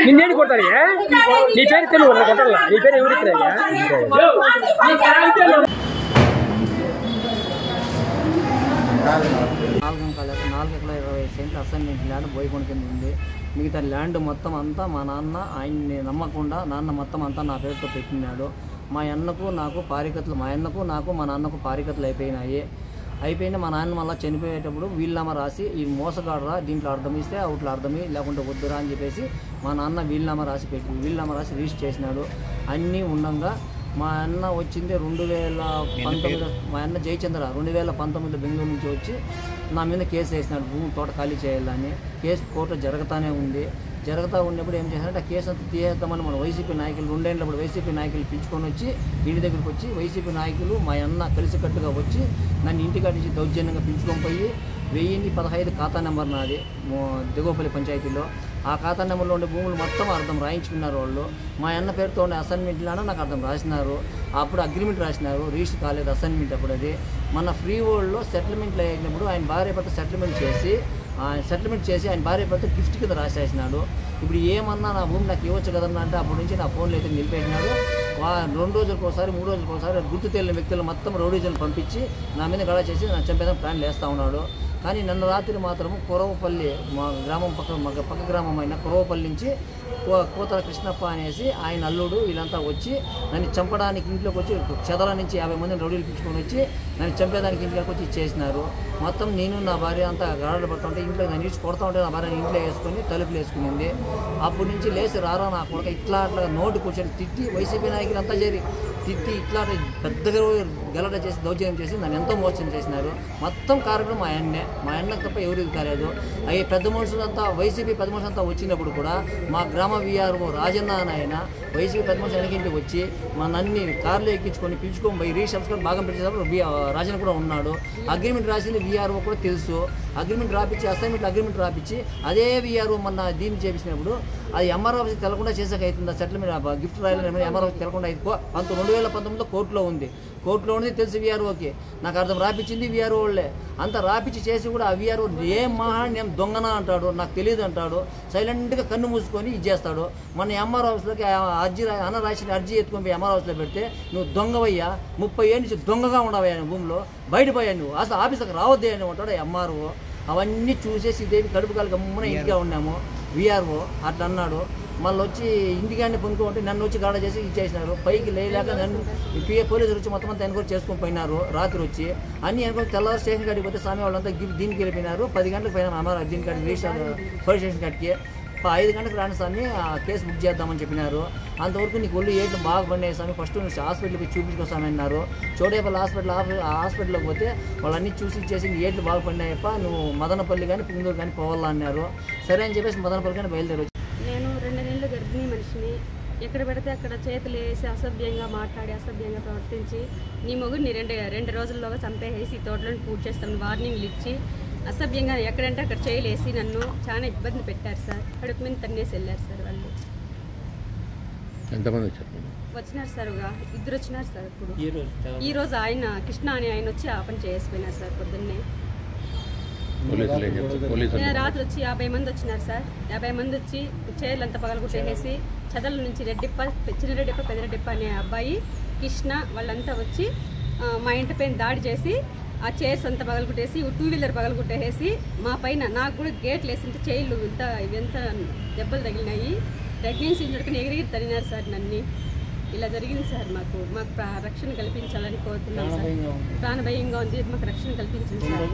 నిన్నేది కొడతారు నీ పేరు తెలుగు కొట్టాల నీ పేరు ఎవరు నాలుగు ఎకరాల 20 సెంట్లు అసైన్మెంట్ ల్యాండ్ బోయకొండ కింద ఉంది. మిగతా ల్యాండ్ మొత్తం అంతా మా నాన్న ఆయన్ని నమ్మకుండా నాన్న మొత్తం అంతా నా పేరుతో పెట్టినాడు. మా అన్నకు నాకు పారికతలు మా నాన్నకు పారికతలు అయిపోయినాయి. మా నాన్న మళ్ళీ చనిపోయేటప్పుడు వీలునామా రాసి ఈ మోసగాడరా దీంట్లో అర్థం ఇస్తే అవుట్లో అర్థమి లేకుంటే వద్దురా అని చెప్పేసి మా నాన్న వీలునామా రాసి రిజిస్టర్ చేసినాడు. అన్నీ ఉండగా మా అన్న వచ్చింది 2019. మా అన్న జయచంద్ర 2019 బెంగళూరు నుంచి వచ్చి నా మీద కేసు వేసినాడు. భూమి తోట ఖాళీ చేయాలని. కేసు కోర్టులో జరుగుతూ ఉన్నప్పుడు ఏం చేశారంటే ఆ కేసు అంతా తీసేద్దామని మన వైసీపీ నాయకులు 2 ఏళ్ళప్పుడు వైసీపీ నాయకులు పిలుచుకొని వచ్చి ఇంటి దగ్గరికి వచ్చి వైసీపీ నాయకులు మా అన్న కలిసికట్టుగా వచ్చి నన్ను ఇంటికాడి నుంచి దౌర్జన్యంగా పిలుచుకొని పోయి 1015 ఖాతా నెంబర్ నాది దిగోపల్లి పంచాయతీలో. ఆ ఖాతా నెంబర్లో ఉండే భూములు మొత్తం అర్థం రాయించుకున్నారు వాళ్ళు. మా అన్న పేరుతో ఉండే అసైన్మెంట్లను నాకు అర్థం రాసినారు. అప్పుడు అగ్రిమెంట్ రాసినారు, రిజిస్టర్ కాలేదు అసైన్మెంట్. అప్పుడు అది మన ఫ్రీ వరల్డ్లో సెటిల్మెంట్లు అయినప్పుడు ఆయన భార్య భర్త సెటిల్మెంట్ చేసి ఆయన భార్య భర్త గిఫ్ట్ కింద రాసేసినాడు. ఇప్పుడు ఏమన్నా నా భూమి నాకు ఇవ్వచ్చు కదన్నా అంటే అప్పటి నుంచి నా ఫోన్లో అయితే నిలిపేసినాడు. 2 రోజులకు ఒకసారి 3 రోజులకు ఒకసారి గుర్తు తెలియని వ్యక్తులు మొత్తం రౌడీజన్లు పంపించి నా మీద గడ చేసి నా చంపేదానికి ప్లాన్లు వేస్తూ ఉన్నాడు. కానీ నిన్న రాత్రి మాత్రము కొరవపల్లి మా గ్రామం పక్క గ్రామం అయిన కొరవపల్లి నుంచి కోతల కృష్ణప్ప అనేసి ఆయన అల్లుడు వీళ్ళంతా వచ్చి నన్ను చంపడానికి ఇంట్లోకి వచ్చి చెదల నుంచి 50 మందిని రౌడీలు పిలుచుకొని వచ్చి నన్ను చంపేదానికి ఇంట్లోకి వచ్చి ఇచ్చేసినారు. మొత్తం నేను నా భార్య అంతా గాడలు పడుతుంటే ఇంట్లో నన్ను ఇచ్చి కొడతా ఉంటే నా భార్య ఇంట్లో వేసుకొని తలుపులు వేసుకునింది. అప్పటి నుంచి లేచి రారా నా కొడుక ఇట్లా నోటు కూర్చొని తిట్టి వైసీపీ నాయకులు అంతా చేరి తిట్టి ఇట్లా పెద్దగా గలట చేసి దౌర్జన్యం చేసి నన్ను ఎంతో మోసం చేసినారు. మొత్తం కారణం మా అన్నకు తప్ప ఎవరికి కాలేదు. అవి పెద్ద మనుషులంతా వైసీపీ పెద్ద మనుషులంతా వచ్చినప్పుడు కూడా మా గ్రామ వీఆర్ఓ రాజన్న ఆయన వైసీపీ పెద్ద మనుషులు వెనకింటికి వచ్చి మా నన్ను కార్లో ఎక్కించుకొని పిలుచుకొని పోయి రీషబ్స్కొని భాగం పెట్టేటప్పుడు రాజన్న కూడా ఉన్నాడు. అగ్రిమెంట్ రాసింది వీఆర్ఓ కూడా తెలుసు. అగ్రిమెంట్ రాపించి అసైన్మెంట్ అగ్రిమెంట్ రాపించి అదే వీఆర్ఓ మన దీన్ని చేపించినప్పుడు అది ఎంఆర్ఓకి తెలకుండా చేసాక అవుతుంది. సెటిల్మెంట్ గిఫ్ట్ రాయాలని ఎంఆర్ఓకి తెలకుండా అయితే 2019లో కోర్టులో ఉంది తెలుసు వీఆర్ఓకి. నాకు అర్థం రాపించింది వీఆర్ఓ వాళ్ళే. అంత రాపించి చేసి కూడా ఆ వీఆర్ఓ ఏం మహా నేను దొంగనా అంటాడు, నాకు తెలియదు అంటాడు. సైలెంట్గా కన్ను మూసుకొని ఇది చేస్తాడు. మన ఎంఆర్ ఆఫీస్లోకి అన్న రాసిన అర్జీ ఎత్తుకొని పోయి ఎంఆర్ ఆఫీస్లో పెడితే నువ్వు దొంగవయ్యా, 30 ఏళ్ళ నుంచి దొంగగా ఉండవయ్యా భూమిలో, బయటపోయా నువ్వు, అసలు ఆఫీస్కి రావద్దే అని ఉంటాడు ఎంఆర్ఓ. అవన్నీ చూసేసి ఇదేవి కడుపు కాలు గమ్మున ఇంటిగా ఉన్నాము. వీఆర్ఓ అట్లా అన్నాడు. మళ్ళీ వచ్చి ఇంటికాన్ని పొందుకుంటే నన్ను వచ్చి గాడ చేసి ఇచ్చేసినారు. పైకి లేక నన్ను పోలీసులు వచ్చి మొత్తం అంతా ఎన్క్వైరీ చేసుకొని పోయినారు. రాత్రి వచ్చి అన్ని ఎన్క్వైరీ తెల్లవారు స్టేషన్ కాడికి పోతే స్వామి వాళ్ళంతా దీనికి వెళ్ళిపోయినారు. 10 గంటలకు పోయినా అమ్మారు దీని కాడికి రిజిస్టర్ పోలీస్ స్టేషన్ కాడికి. 5 గంటలకు రాని స్వామి కేసు బుక్ చేద్దామని చెప్పినారు. అంతవరకు నీకు ఒళ్ళు ఏట్లు బాగా పడినాయి స్వామి, ఫస్ట్ నువ్వు హాస్పిటల్కి చూపించుకోసామని అన్నారు. చోడేపల్లి హాస్పిటల్కి పోతే వాళ్ళన్నీ చూసి ఏట్లు బాగా పడినాయప్ప, నువ్వు మదనపల్లి కానీ పుంగూరు కానీ పోవాలా అన్నారు. సరే అని చెప్పేసి మదనపల్లి కానీ బయలుదేరి. నేను 2 నెలలు గర్భిణీ మనిషిని. ఎక్కడ పెడితే అక్కడ చేతులు వేసి అసభ్యంగా మాట్లాడి అసభ్యంగా ప్రవర్తించి నీ మొగుడిని 2 రోజుల్లోగా చంపేసి తోటలో పూర్తి చేస్తాను వార్నింగ్లు ఇచ్చి అసభ్యంగా ఎక్కడంటే అక్కడ చేయలేసి నన్ను చాలా ఇబ్బంది పెట్టారు సార్. కడుపు మీద తన్నేసి వెళ్ళారు సార్ వాళ్ళు. ఎంతమంది వచ్చినారు సార్, 2 వచ్చినారు సార్. ఇప్పుడు ఈరోజు ఆయన కృష్ణ అని ఆయన వచ్చి ఆ పని చేసిపోయినారు సార్. పొద్దున్నే రాత్రి వచ్చి 50 మంది వచ్చినారు సార్. 50 మంది వచ్చి చైర్లు అంతా పగలగొట్టేసి చదల నుంచి చిన్న రెడ్డిప్ప పెద్ద రెడ్డిప్ప అనే అబ్బాయి కృష్ణ వాళ్ళంతా వచ్చి మా ఇంటి పైన దాడి చేసి ఆ చైర్స్ అంతా పగలగొట్టేసి 2 వీలర్ పగలగొట్టేసి మా పైన నాకు కూడా గేట్లు వేసింటే చైర్లు ఇవంతా దెబ్బలు తగిలినాయి. ప్రెగ్నెన్సీ ఉన్నట్టుకుని ఎగిరి తరినారు సార్ నన్ను. ఇలా జరిగింది సార్. మాకు రక్షణ కల్పించాలని కోరుతున్నాం సార్. ప్రాణభయంగా ఉంది, మాకు రక్షణ కల్పించింది సార్.